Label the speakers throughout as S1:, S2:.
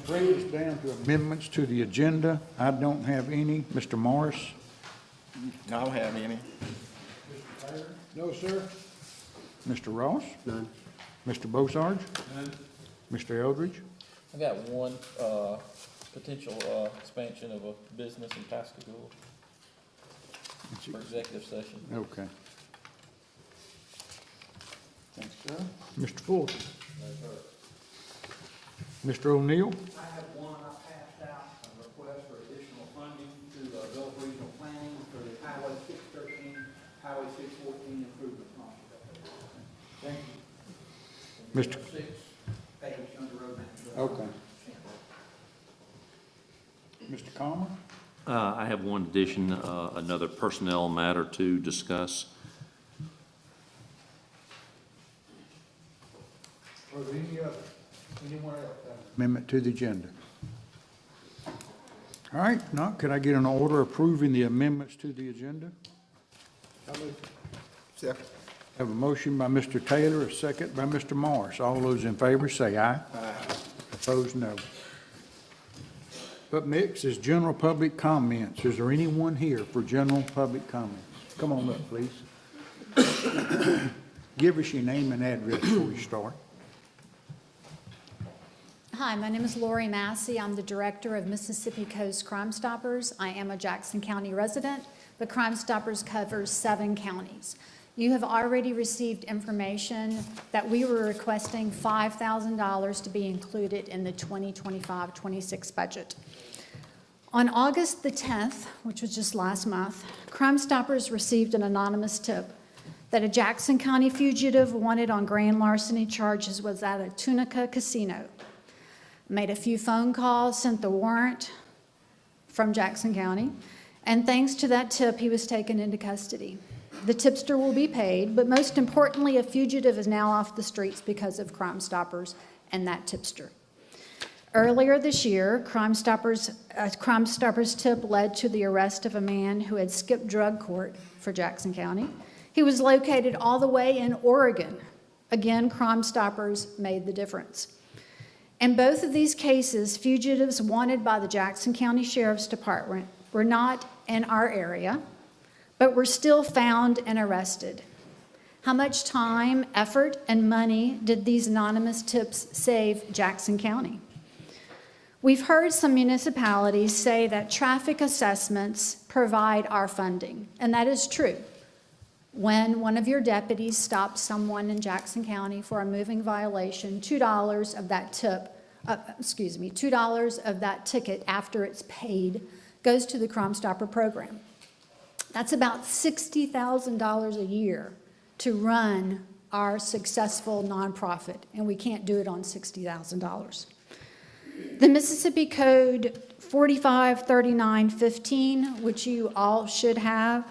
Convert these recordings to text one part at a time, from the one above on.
S1: Bring us down to amendments to the agenda. I don't have any. Mr. Morris?
S2: I don't have any.
S1: No, sir. Mr. Ross?
S3: None.
S1: Mr. Bosarge?
S3: None.
S1: Mr. Eldridge?
S4: I got one, potential, expansion of a business in Pascagoula for executive session.
S1: Okay. Thanks, sir. Mr. Fulton? Mr. O'Neill?
S5: I have one, I passed out a request for additional funding to Gulf Regional Planning for the Highway 613, Highway 614 improvement project.
S1: Thank you. Mr.
S5: 6 page under road manager.
S1: Okay. Mr. Calmer?
S6: I have one addition, another personnel matter to discuss.
S1: Or anyone else? Amendment to the agenda. All right, now, could I get an order approving the amendments to the agenda?
S2: Second.
S1: Have a motion by Mr. Taylor, a second by Mr. Morris. All those in favor say aye.
S2: Aye.
S1: Opposed, no. Up next is general public comments. Is there anyone here for general public comments? Come on up, please. Give us your name and address before we start.
S7: Hi, my name is Lori Massey. I'm the director of Mississippi Coast Crime Stoppers. I am a Jackson County resident, but Crime Stoppers covers 7 counties. You have already received information that we were requesting $5,000 to be included in the 2025-26 budget. On August the 10th, which was just last month, Crime Stoppers received an anonymous tip that a Jackson County fugitive wanted on grand larceny charges was at a Tunica casino. Made a few phone calls, sent the warrant from Jackson County, and thanks to that tip, he was taken into custody. The tipster will be paid, but most importantly, a fugitive is now off the streets because of Crime Stoppers and that tipster. Earlier this year, Crime Stoppers tip led to the arrest of a man who had skipped drug court for Jackson County. He was located all the way in Oregon. Again, Crime Stoppers made the difference. In both of these cases, fugitives wanted by the Jackson County Sheriff's Department were not in our area, but were still found and arrested. How much time, effort, and money did these anonymous tips save Jackson County? We've heard some municipalities say that traffic assessments provide our funding, and that is true. When one of your deputies stops someone in Jackson County for a moving violation, $2 of that $2 of that ticket after it's paid goes to the Crime Stopper program. That's about $60,000 a year to run our successful nonprofit, and we can't do it on $60,000. The Mississippi Code 453915, which you all should have,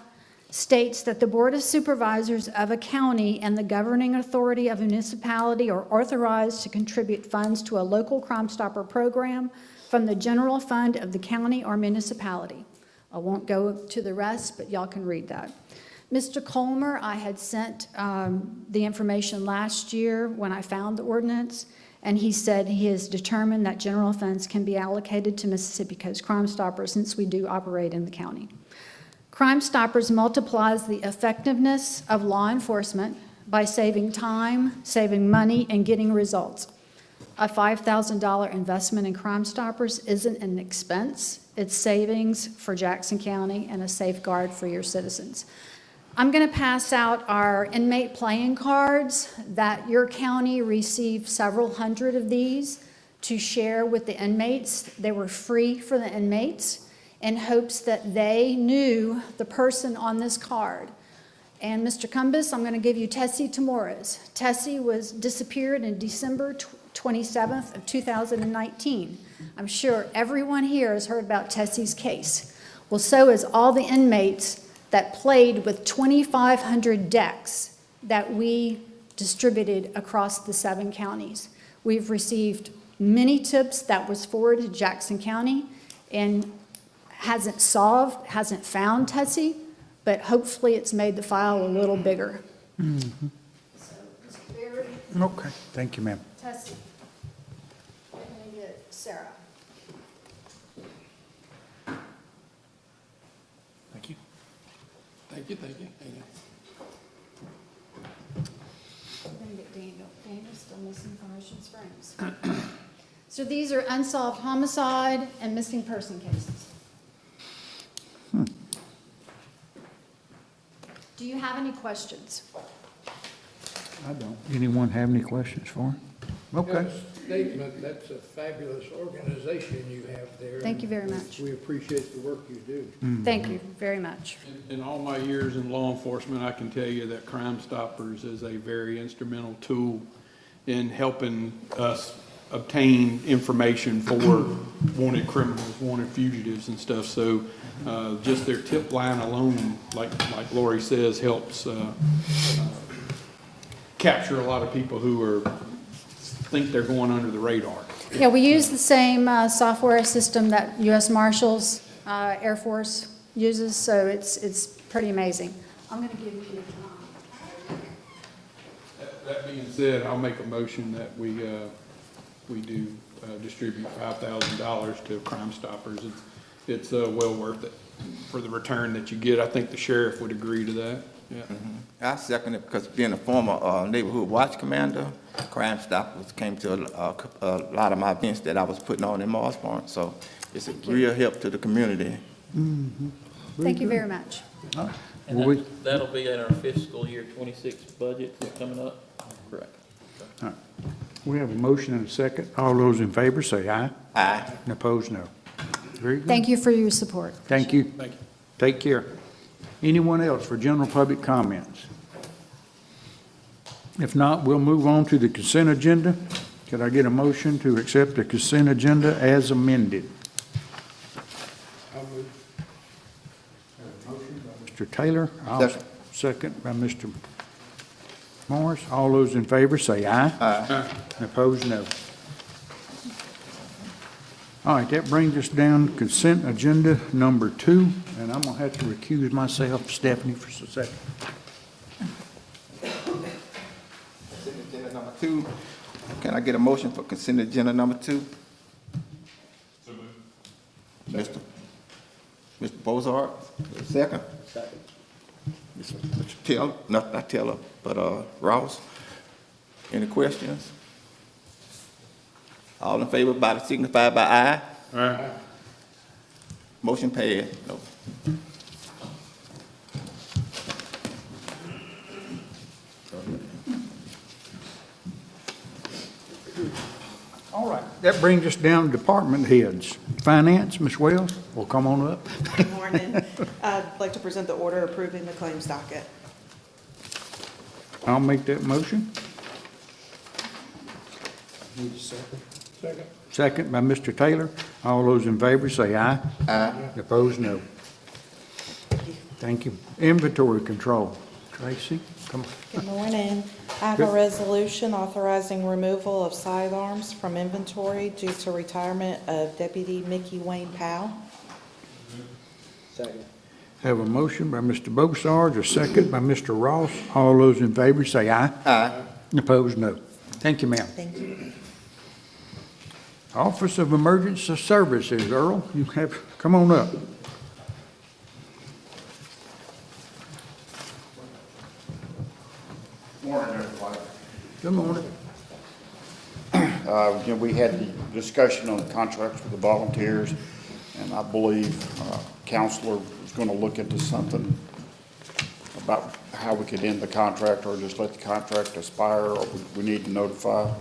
S7: states that the Board of Supervisors of a county and the governing authority of a municipality are authorized to contribute funds to a local Crime Stopper program from the general fund of the county or municipality. I won't go to the rest, but y'all can read that. Mr. Colmer, I had sent the information last year when I found the ordinance, and he said he has determined that general funds can be allocated to Mississippi Coast Crime Stoppers since we do operate in the county. Crime Stoppers multiplies the effectiveness of law enforcement by saving time, saving money, and getting results. A $5,000 investment in Crime Stoppers isn't an expense. It's savings for Jackson County and a safeguard for your citizens. I'm going to pass out our inmate playing cards that your county received several hundred of these to share with the inmates. They were free for the inmates in hopes that they knew the person on this card. And Mr. Cumbus, I'm going to give you Tessie Tamores. Tessie was disappeared in December 27th of 2019. I'm sure everyone here has heard about Tessie's case. Well, so has all the inmates that played with 2,500 decks that we distributed across the 7 counties. We've received many tips that was forwarded to Jackson County and hasn't found Tessie, but hopefully it's made the file a little bigger.
S1: Mm-hmm.
S7: So, Mr. Berry,
S1: Okay, thank you, ma'am.
S7: Tessie, and then you get Sarah.
S3: Thank you, thank you. Hang on.
S7: We're gonna get Daniel. Daniel's still missing from Ocean Springs. So these are unsolved homicide and missing person cases. Do you have any questions?
S1: I don't. Anyone have any questions for him? Okay.
S3: That statement, that's a fabulous organization you have there.
S7: Thank you very much.
S3: We appreciate the work you do.
S7: Thank you very much.
S8: In all my years in law enforcement, I can tell you that Crime Stoppers is a very instrumental tool in helping us obtain information for wanted criminals, wanted fugitives and stuff. So just their tip line alone, like Lori says, helps capture a lot of people who think they're going under the radar.
S7: Yeah, we use the same software system that U.S. Marshals, Air Force uses, so it's pretty amazing. I'm going to give you your time.
S8: That being said, I'll make a motion that we do distribute $5,000 to Crime Stoppers. It's well worth it for the return that you get. I think the sheriff would agree to that. Yeah.
S2: I second it because being a former neighborhood watch commander, Crime Stoppers came to a lot of my events that I was putting on in Marsborn. So it's a real help to the community.
S7: Thank you very much.
S4: And
S1: Well,
S4: that'll be in our fiscal year 26 budget that's coming up?
S2: Correct.
S1: We have a motion and a second. All those in favor say aye.
S2: Aye.
S1: And opposed, no. Very good.
S7: Thank you for your support.
S1: Thank you.
S8: Thank you.
S1: Take care. Anyone else for general public comments? If not, we'll move on to the consent agenda. Could I get a motion to accept the consent agenda as amended?
S3: I'll move.
S1: Mr. Taylor? I'll
S2: Second.
S1: Second by Mr. Morris. All those in favor say aye.
S2: Aye.
S1: And opposed, no. All right, that brings us down to consent agenda number 2, and I'm gonna have to recuse myself, Stephanie, for a second.
S2: Consent agenda number 2. Can I get a motion for consent agenda number 2? Mr. Bozard, second? Second. Mr. Taylor, not Taylor, but Ross. Any questions? All in favor, by signify by aye.
S8: Aye.
S2: Motion passed. No.
S1: All right, that brings us down to department heads. Finance, Ms. Wells, will come on up.
S9: Good morning. I'd like to present the order approving the claims docket.
S1: I'll make that motion.
S3: Second.
S1: Second by Mr. Taylor. All those in favor say aye.
S2: Aye.
S1: Opposed, no. Thank you. Inventory control. Tracy, come on.
S9: Good morning. I have a
S1: Good.
S9: resolution authorizing removal of sidearms from inventory due to retirement of Deputy Mickey Wayne Powell.
S1: Have a motion by Mr. Bosarge, a second by Mr. Ross. All those in favor say aye.
S2: Aye.
S1: Opposed, no. Thank you, ma'am.
S9: Thank you.
S1: Office of Emergency Services, Earl, you have, come on up.
S10: Morning, everybody.
S1: Good morning.
S10: We had the discussion on the contracts with the volunteers, and I believe Counselor was going to look into something about how we could end the contract or just let the contract expire, or we need to notify.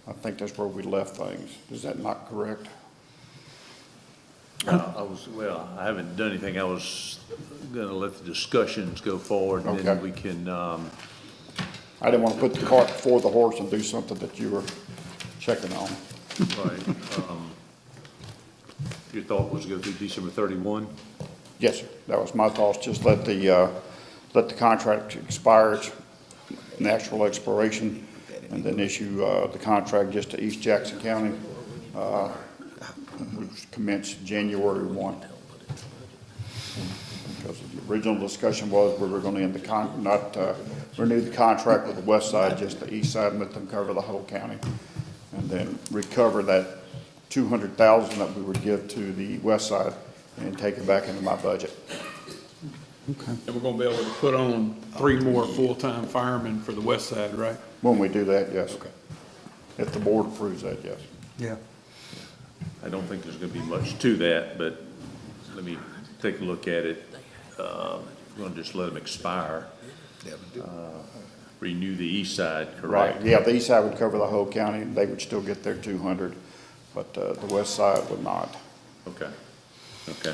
S10: I think that's where we left things. Is that not correct?
S6: I haven't done anything. I was gonna let the discussions go forward, and then
S10: Okay.
S6: we can,
S10: I didn't want to put the cart before the horse and do something that you were checking on.
S6: right. Your thought was to go through December 31?
S10: Yes, sir. That was my thoughts. Just let the contract expire, its natural expiration, and then issue the contract just to East Jackson County, which commenced January 1. Because the original discussion was we were going to end the renew the contract with the west side, just the east side, and let them cover the whole county, and then recover that $200,000 that we would give to the west side and take it back into my budget.
S1: Okay.
S8: And we're gonna be able to put on 3 more full-time firemen for the west side, right?
S10: When we do that, yes.
S8: Okay.
S10: If the board approves that, yes.
S1: Yeah.
S6: I don't think there's gonna be much to that, but let me take a look at it. We're gonna just let them expire. Renew the east side,
S10: Right,
S6: correct?
S10: yeah, the east side would cover the whole county, and they would still get their 200, but the west side would not.
S6: Okay, okay.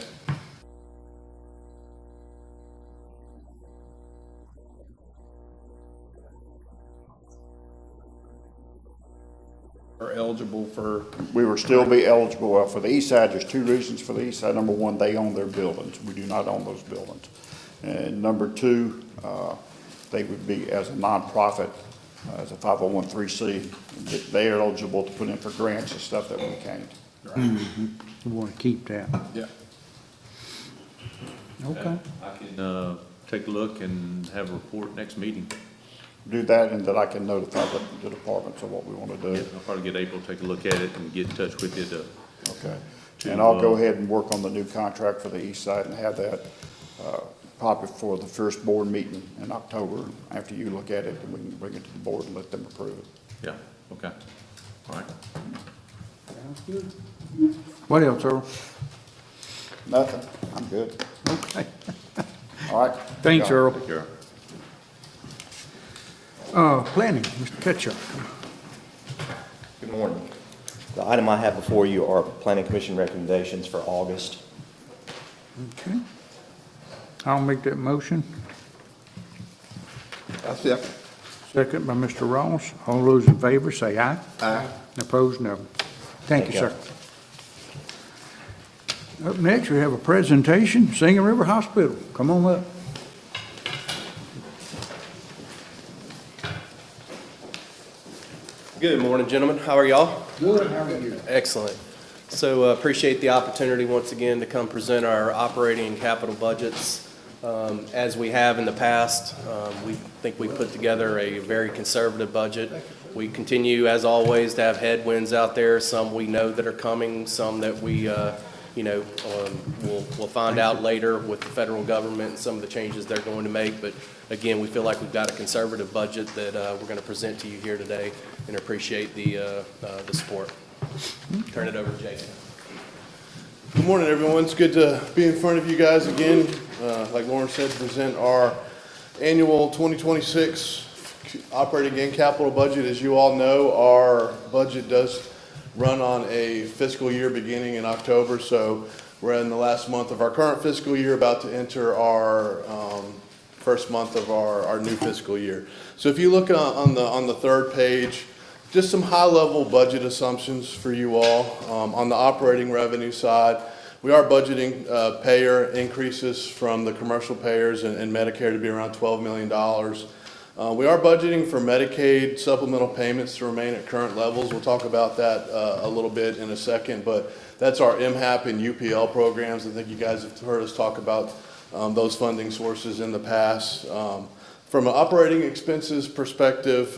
S8: Are eligible for,
S10: We would still be eligible. Well, for the east side, there's 2 reasons for the east side. Number one, they own their buildings. We do not own those buildings. And number 2, they would be as a nonprofit, as a 501(c)(3). They are eligible to put in for grants and stuff that we can't.
S1: We want to keep that.
S8: yeah.
S1: Okay.
S6: I can, take a look and have a report next meeting.
S10: Do that, and that I can notify the departments of what we want to
S6: Yeah,
S10: do.
S6: I'll probably get April, to take a look at it and get in touch with you to,
S10: Okay. And I'll go ahead and work on the new contract for the east side and have that probably for the first board meeting in October. After you look at it, and we can bring it to the board and let them approve it.
S6: yeah, okay, all right.
S1: What else, Earl?
S10: Nothing. I'm good.
S1: Okay.
S10: All right.
S1: Thanks, Earl.
S6: Take care.
S1: Planning, Mr. Ketchum.
S11: Good morning. The item I have before you are Planning Commission recommendations for August.
S1: Okay. I'll make that motion.
S2: I second.
S1: Second by Mr. Ross. All those in favor say aye.
S2: Aye.
S1: Opposed, no. Thank you,
S11: Thank
S1: sir. Up next, we have a presentation, Singing River Hospital. Come on up.
S12: Good morning, gentlemen. How are y'all?
S1: Good, how are you?
S12: Excellent. So appreciate the opportunity once again to come present our operating and capital budgets. As we have in the past, we think we put together a very conservative budget. We continue, as always, to have headwinds out there, some we know that are coming, some that we we'll find out later with the federal government and some of the changes they're going to make. But again, we feel like we've got a conservative budget that we're going to present to you here today, and appreciate the support. Turn it over to Jason.
S13: Good morning, everyone. It's good to be in front of you guys again. Like Lauren said, to present our annual 2026 operating and capital budget. As you all know, our budget does run on a fiscal year beginning in October, so we're in the last month of our current fiscal year, about to enter our first month of our new fiscal year. So if you look on the third page, just some high-level budget assumptions for you all. On the operating revenue side, we are budgeting payer increases from the commercial payers and Medicare to be around $12 million. We are budgeting for Medicaid supplemental payments to remain at current levels. We'll talk about that a little bit in a second, but that's our MHAP and UPL programs. I think you guys have heard us talk about those funding sources in the past. From an operating expenses perspective,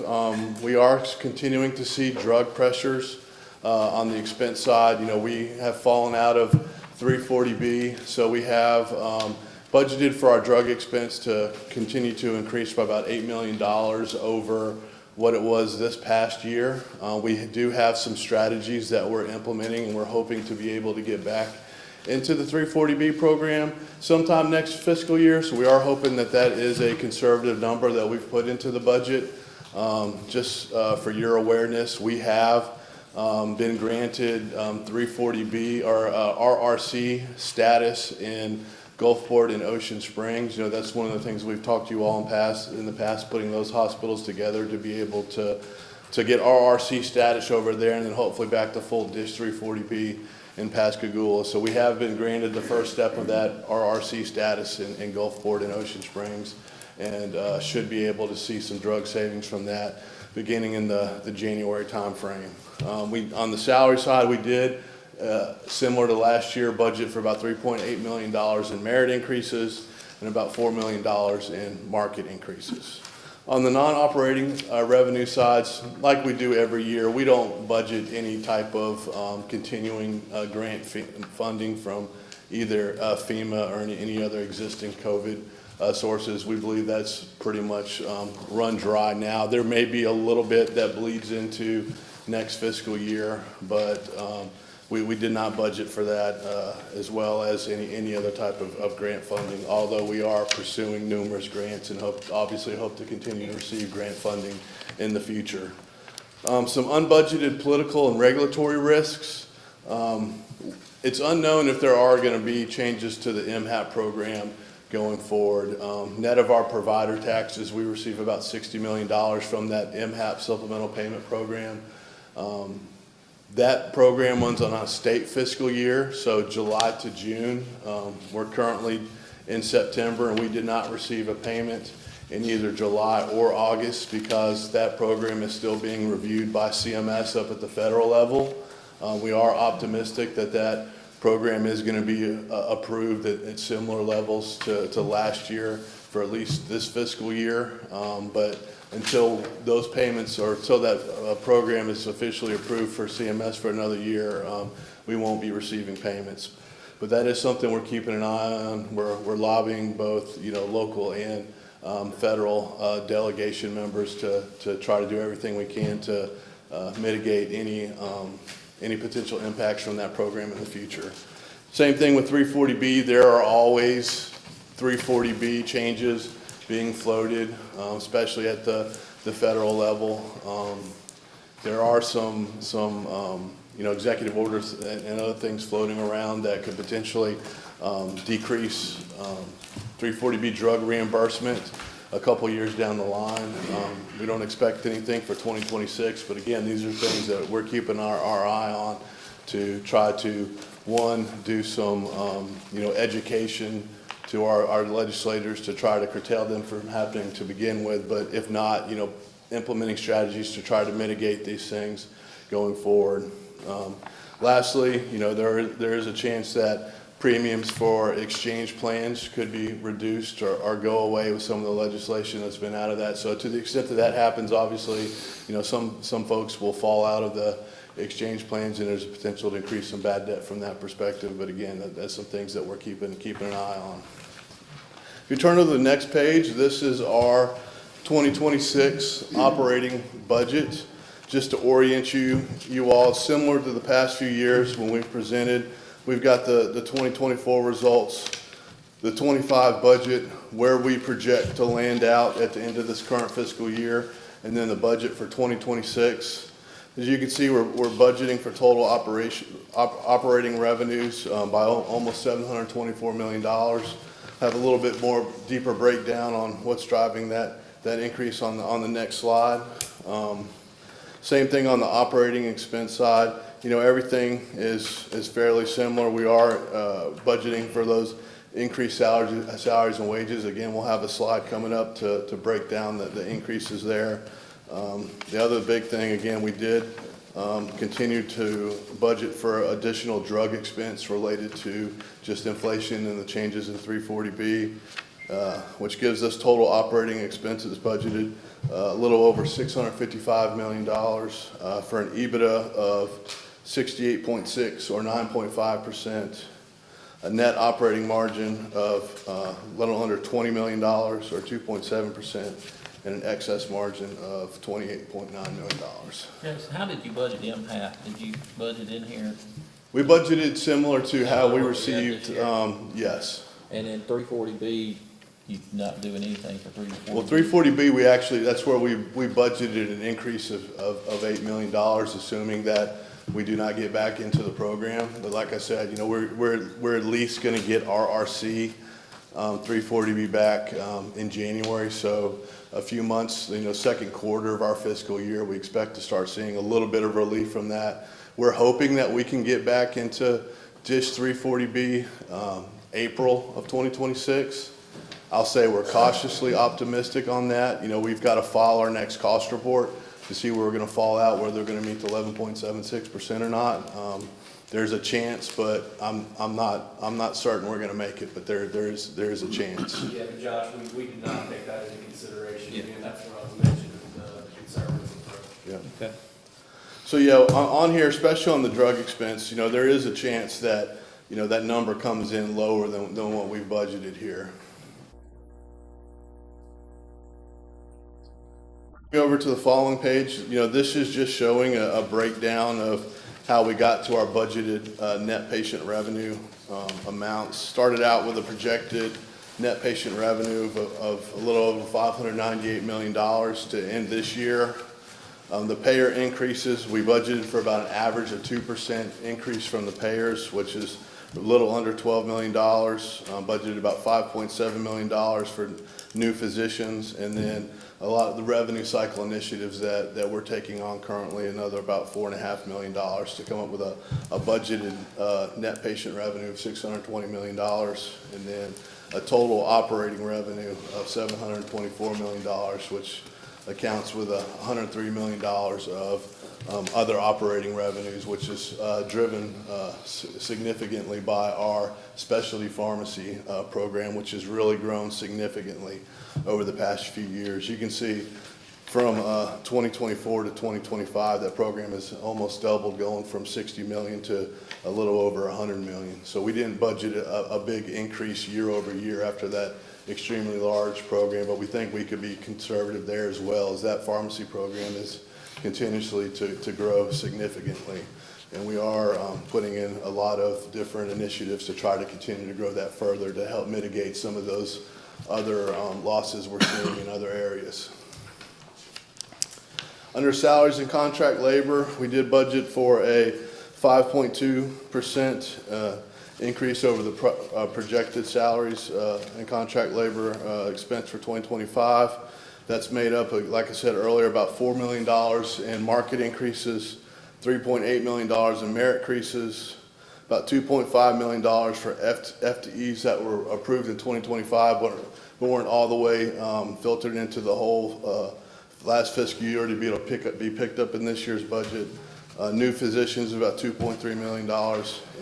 S13: we are continuing to see drug pressures on the expense side. You know, we have fallen out of 340B, so we have budgeted for our drug expense to continue to increase by about $8 million over what it was this past year. We do have some strategies that we're implementing, and we're hoping to be able to get back into the 340B program sometime next fiscal year. So we are hoping that that is a conservative number that we've put into the budget. Just for your awareness, we have been granted 340B or RRC status in Gulfport and Ocean Springs. You know, that's one of the things we've talked to you all in the past, putting those hospitals together to be able to get RRC status over there, and then hopefully back to full DISH 340B in Pascagoula. So we have been granted the first step of that RRC status in Gulfport and Ocean Springs, and should be able to see some drug savings from that beginning in the January timeframe. On the salary side, we did, similar to last year, budget for about $3.8 million in merit increases and about $4 million in market increases. On the non-operating revenue sides, like we do every year, we don't budget any type of continuing grant funding from either FEMA or any other existing COVID sources. We believe that's pretty much run dry now. There may be a little bit that bleeds into next fiscal year, but we did not budget for that as well as any other type of grant funding, although we are pursuing numerous grants and obviously hope to continue to receive grant funding in the future. Some unbudgeted political and regulatory risks. It's unknown if there are going to be changes to the MHAP program going forward. Net of our provider taxes, we receive about $60 million from that MHAP supplemental payment program. That program runs on a state fiscal year, so July to June. We're currently in September, and we did not receive a payment in either July or August because that program is still being reviewed by CMS up at the federal level. We are optimistic that that program is going to be approved at similar levels to last year for at least this fiscal year. But until those payments or until that program is officially approved for CMS for another year, we won't be receiving payments. But that is something we're keeping an eye on. We're lobbying both, local and federal delegation members to try to do everything we can to mitigate any potential impacts from that program in the future. Same thing with 340B. There are always 340B changes being floated, especially at the federal level. There are some executive orders and other things floating around that could potentially decrease 340B drug reimbursement a couple years down the line. We don't expect anything for 2026, but again, these are things that we're keeping our eye on to try to, one, do some education to our legislators to try to curtail them from happening to begin with, but if not, implementing strategies to try to mitigate these things going forward. Lastly, there is a chance that premiums for exchange plans could be reduced or go away with some of the legislation that's been out of that. So to the extent that that happens, obviously, some folks will fall out of the exchange plans, and there's a potential to increase some bad debt from that perspective. But again, that's some things that we're keeping an eye on. If you turn to the next page, this is our 2026 operating budget. Just to orient you all, similar to the past few years when we've presented, we've got the 2024 results, the 25 budget, where we project to land out at the end of this current fiscal year, and then the budget for 2026. As you can see, we're budgeting for total operating revenues by almost $724 million. Have a little bit more deeper breakdown on what's driving that increase on the next slide. Same thing on the operating expense side. Everything is fairly similar. We are budgeting for those increased salaries and wages. Again, we'll have a slide coming up to break down the increases there. The other big thing, again, we did continue to budget for additional drug expense related to just inflation and the changes in 340B, which gives us total operating expenses budgeted a little over $655 million for an EBITDA of 68.6 or 9.5%, a net operating margin of a little under $20 million or 2.7%, and an excess margin of $28.9 million.
S4: Yes, how did you budget MHAP? Did you budget in here?
S13: We budgeted similar to how we
S4: Similar to
S13: received,
S4: this
S13: yes.
S4: And then 340B, you're not doing anything for 340B?
S13: Well, 340B, that's where we budgeted an increase of $8 million, assuming that we do not get back into the program. But like I said, we're at least gonna get our RC 340B back in January. So a few months, second quarter of our fiscal year, we expect to start seeing a little bit of relief from that. We're hoping that we can get back into DISH 340B April of 2026. I'll say we're cautiously optimistic on that. We've got to file our next cost report to see where we're going to fall out, whether they're going to meet the 11.76% or not. There's a chance, but I'm not certain we're going to make it. But there is a chance.
S12: Yeah, but Josh, we did not take that into consideration. Yeah. Again, that's what I was mentioning, the conservative approach.
S13: Yeah.
S4: Okay.
S13: So on here, especially on the drug expense, there is a chance that that number comes in lower than what we've budgeted here. Over to the following page, this is just showing a breakdown of how we got to our budgeted net patient revenue amounts. Started out with a projected net patient revenue of a little over $598 million to end this year. The payer increases, we budgeted for about an average of 2% increase from the payers, which is a little under $12 million. Budgeted about $5.7 million for new physicians, and then a lot of the revenue cycle initiatives that we're taking on currently, another about $4.5 million to come up with a budgeted net patient revenue of $620 million, and then a total operating revenue of $724 million, which accounts with $103 million of other operating revenues, which is driven significantly by our specialty pharmacy program, which has really grown significantly over the past few years. You can see from 2024 to 2025, that program has almost doubled, going from 60 million to a little over 100 million. So we didn't budget a big increase year over year after that extremely large program, but we think we could be conservative there as well, as that pharmacy program is continuously to grow significantly. And we are putting in a lot of different initiatives to try to continue to grow that further to help mitigate some of those other losses we're seeing in other areas. Under salaries and contract labor, we did budget for a 5.2% increase over the projected salaries and contract labor expense for 2025. That's made up of, like I said earlier, about $4 million in market increases, $3.8 million in merit increases, about $2.5 million for FTEs that were approved in 2025 but weren't all the way filtered into the whole last fiscal year to be able to be picked up in this year's budget. New physicians, about $2.3 million,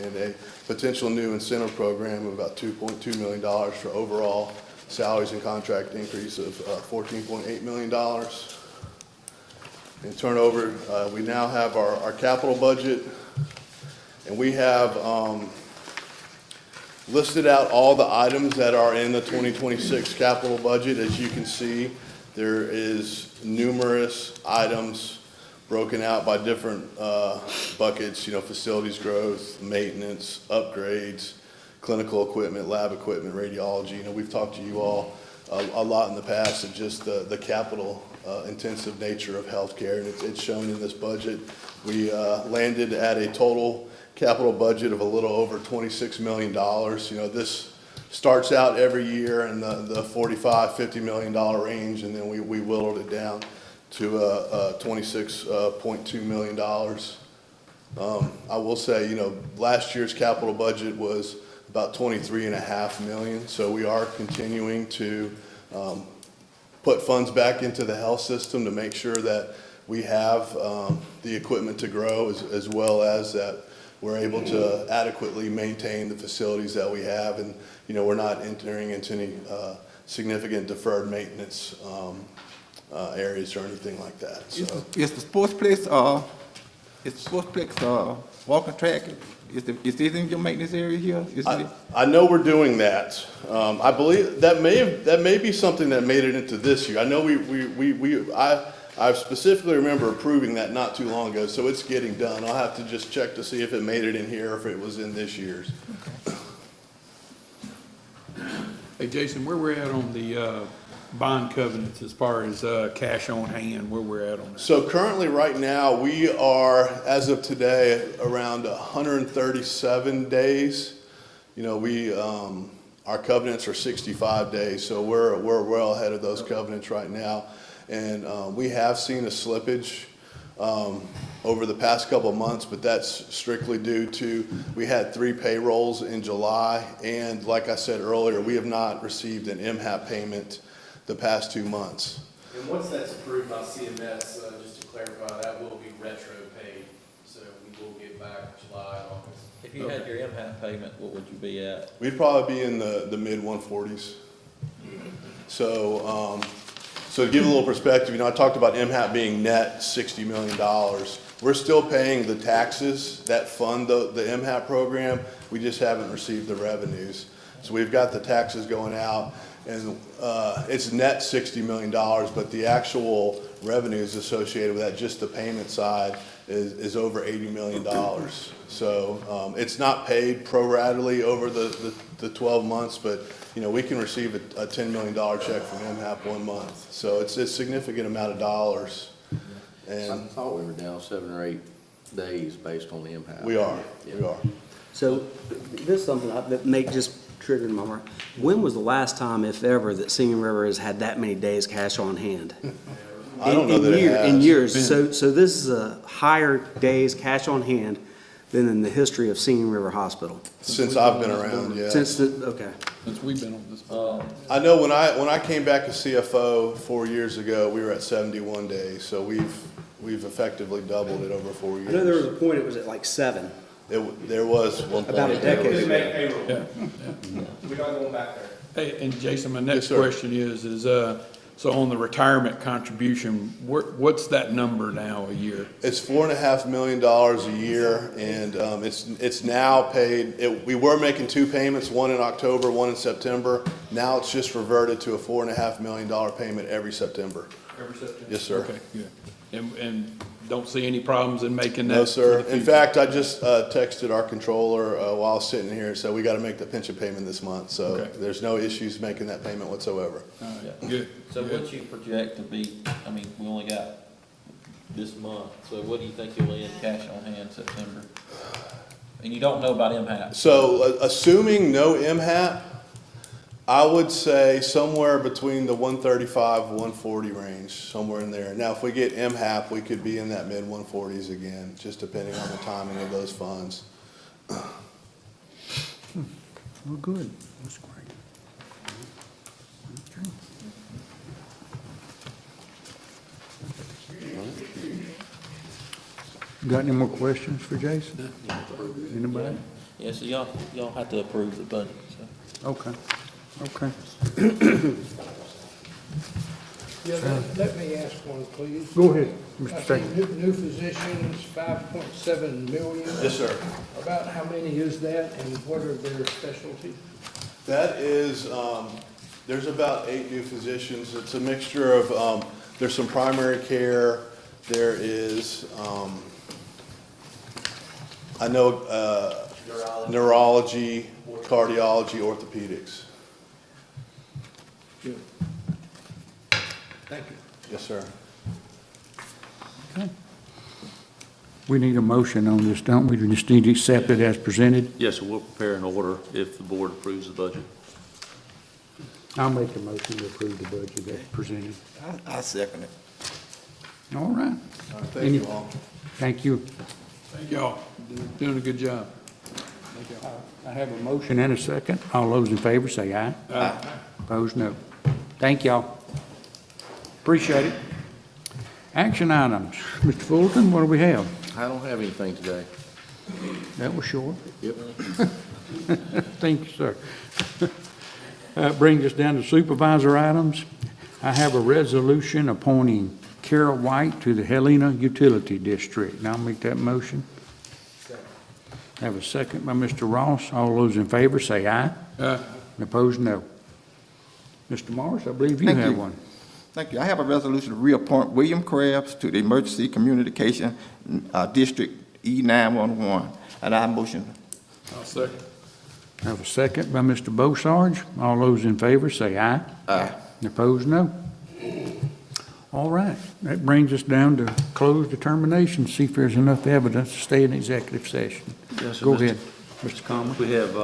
S13: and a potential new incentive program of about $2.2 million for overall salaries and contract increase of $14.8 million. In turnover, we now have our capital budget, and we have listed out all the items that are in the 2026 capital budget. As you can see, there is numerous items broken out by different buckets, facilities growth, maintenance, upgrades, clinical equipment, lab equipment, radiology. We've talked to you all a lot in the past of just the capital intensive nature of healthcare, and it's shown in this budget. We landed at a total capital budget of a little over $26 million. This starts out every year in the $45, $50 million range, and then we whittled it down to $26.2 million. I will say, last year's capital budget was about $23.5 million, so we are continuing to put funds back into the health system to make sure that we have the equipment to grow, as well as that we're able to adequately maintain the facilities that we have, and we're not entering into any significant deferred maintenance areas or anything like that. So
S2: Is the sportsplex walking track? Is this in your maintenance area here?
S13: I know we're doing that. I believe that may be something that made it into this year. I know I specifically remember approving that not too long ago, so it's getting done. I'll have to just check to see if it made it in here or if it was in this year's.
S8: Hey, Jason, where we're at on the bond covenants as far as cash on hand, where we're at on that?
S13: So currently, right now, we are, as of today, around 137 days. Our covenants are 65 days, so we're well ahead of those covenants right now. And we have seen a slippage over the past couple of months, but that's strictly due to, we had 3 payrolls in July, and like I said earlier, we have not received an MHAP payment the past 2 months.
S12: And once that's approved by CMS, just to clarify, that will be retro paid, so we will get back July and August.
S4: If you had your MHAP payment, what would you be at?
S13: We'd probably be in the mid 140s. So, so to give a little perspective, I talked about MHAP being net $60 million. We're still paying the taxes that fund the MHAP program. We just haven't received the revenues. So we've got the taxes going out, And it's net $60 million, but the actual revenues associated with that, just the payment side, is over $80 million. So it's not paid pro-ratably over the 12 months, but, you know, we can receive a $10 million check from MHAP 1 month. So it's a significant amount of dollars.
S14: I
S13: And
S14: thought we were down 7 or 8 days based on the impact.
S13: we are.
S15: So this is something that may just triggered my mind. When was the last time, if ever, that Singing River has had that many days cash on hand?
S13: I don't know that it has.
S15: In years. So this is a higher days cash on hand than in the history of Singing River Hospital.
S13: Since I've been around, yeah.
S15: Okay.
S8: Since we've been on this.
S13: I know when I came back as CFO 4 years ago, we were at 71 days. So we've effectively doubled it over 4 years.
S15: I know there was a point it was at like 7.
S13: There was one point.
S15: About a decade ago.
S8: Yeah.
S12: We're not going back there.
S8: Hey, and Jason, my next
S13: Yes, sir.
S8: question is, so on the retirement contribution, what's that number now a year?
S13: It's $4.5 million a year, and it's now paid. We were making 2 payments, one in October, one in September. Now it's just reverted to a $4.5 million payment every September.
S8: Every September?
S13: Yes, sir.
S8: Okay, good. And don't see any problems in making that?
S13: No, sir.
S8: for the
S13: In
S8: future?
S13: fact, I just texted our controller while I was sitting here and said, we got to make the pension payment this month. So
S8: Okay.
S13: there's no issues making that payment whatsoever.
S8: All right,
S4: Yeah.
S8: good.
S4: So
S8: good.
S4: what you project to be, I mean, we only got this month, so what do you think you'll end cash on hand September? And you don't know about MHAP?
S13: So assuming no MHAP, I would say somewhere between the 135, 140 range, somewhere in there. Now, if we get MHAP, we could be in that mid 140s again, just depending on the timing of those funds.
S1: Well, good. That's great. Okay. Got any more questions for Jason? Anybody?
S4: Yeah, so y'all have to approve the budget, so.
S1: Okay, okay.
S3: Yeah, let me ask one, please.
S1: Go ahead,
S3: I
S1: Mr.
S3: see
S1: Secretary.
S3: new physicians, 5.7 million.
S13: Yes, sir.
S3: About how many is that, and what are their specialties?
S13: That is, there's about 8 new physicians. It's a mixture of, there's some primary care, there is, I know, neurology, cardiology, orthopedics.
S3: Good. Thank you.
S13: Yes, sir.
S1: Okay. We need a motion on this, don't we? We just need to accept it as presented.
S6: Yes, sir, we'll prepare an order if the board approves the budget.
S1: I'll make a motion to approve the budget as presented.
S2: I second it.
S1: All right.
S13: Thank you all.
S1: Thank you.
S8: Thank y'all. Doing a good job.
S1: I have a motion and a second. All those in favor say aye.
S8: Aye.
S1: Opposed, no. Thank y'all. Appreciate it. Action items. Mr. Fulton, what do we have?
S14: I don't have anything today.
S1: That was short.
S14: Yep.
S1: Thank you, sir. That brings us down to supervisor items. I have a resolution appointing Carol White to the Helena Utility District. Now I'll make that motion. I have a second by Mr. Ross. All those in favor say aye.
S8: Aye.
S1: And opposed, no. Mr. Morris, I believe you
S2: Thank
S1: have
S2: you.
S1: one.
S2: Thank you. I have a resolution to reappoint William Krebs to the Emergency Communication District E911, and I motion.
S8: I'll second.
S1: I have a second by Mr. Beausarge. All those in favor say aye.
S2: Aye.
S1: And opposed, no. All right, that brings us down to closed determination, see if there's enough evidence to stay in executive session.
S6: Yes, sir,
S1: Go
S6: Mr.
S1: ahead, Mr. Conlon.
S6: We have,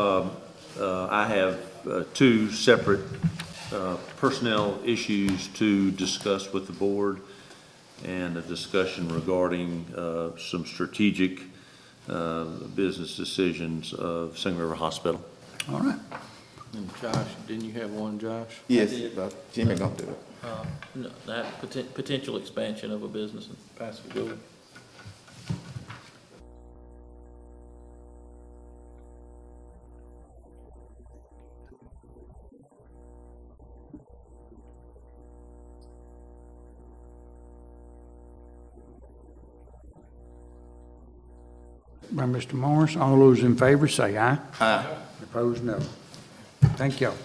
S6: I have 2 separate personnel issues to discuss with the board and a discussion regarding some strategic business decisions of Singing River Hospital.
S1: All right.
S14: And Josh, didn't you have one, Josh?
S2: Yes,
S4: did.
S2: but Jimmy gonna do it.
S4: No, that potential expansion of a business in Pascagoula.
S1: By Mr. Morris, all those in favor say aye.
S2: Aye.
S1: Opposed, no. Thank y'all.